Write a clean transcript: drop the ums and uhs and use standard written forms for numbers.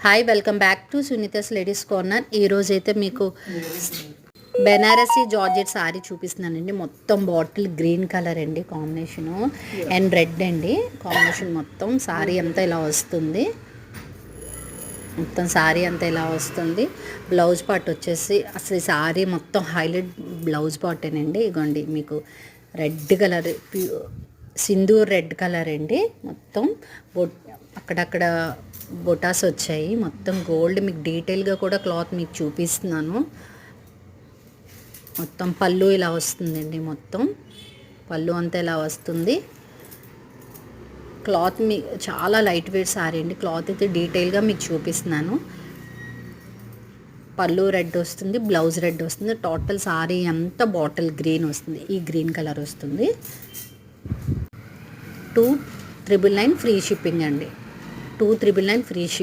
Hi, welcome back to Sunita's ladies corner. ఈరోజైతే మీకు Banarasi georgette sari చూపిస్తున్నానండి. మొత్తం బాటిల్ గ్రీన్ కలర్ అండి కాంబినేషను, అండ్ రెడ్ అండి కాంబినేషన్. మొత్తం శారీ అంతా ఇలా వస్తుంది. మొత్తం శారీ అంతా ఇలా వస్తుంది. బ్లౌజ్ పార్ట్ వచ్చేసి అసలు శారీ మొత్తం హైలైట్ బ్లౌజ్ పార్టేనండి. ఇగోండి మీకు red colour, Sindoor red colour అండి. మొత్తం అక్కడక్కడ బొటాస్ వచ్చాయి. మొత్తం గోల్డ్. మీకు డీటెయిల్గా కూడా క్లాత్ మీకు చూపిస్తున్నాను. మొత్తం పళ్ళు ఇలా వస్తుందండి. మొత్తం పళ్ళు అంతా ఇలా వస్తుంది. క్లాత్ మీ చాలా లైట్ వెయిట్ శారీ అండి. క్లాత్ అయితే డీటెయిల్గా మీకు చూపిస్తున్నాను. పళ్ళు రెడ్ వస్తుంది, బ్లౌజ్ రెడ్ వస్తుంది. టోటల్ శారీ అంతా బాటిల్ గ్రీన్ వస్తుంది. ఈ గ్రీన్ కలర్ వస్తుంది. 2,999 ఫ్రీ షిప్పింగ్ అండి. 2,999 ఫ్రీ షిప్.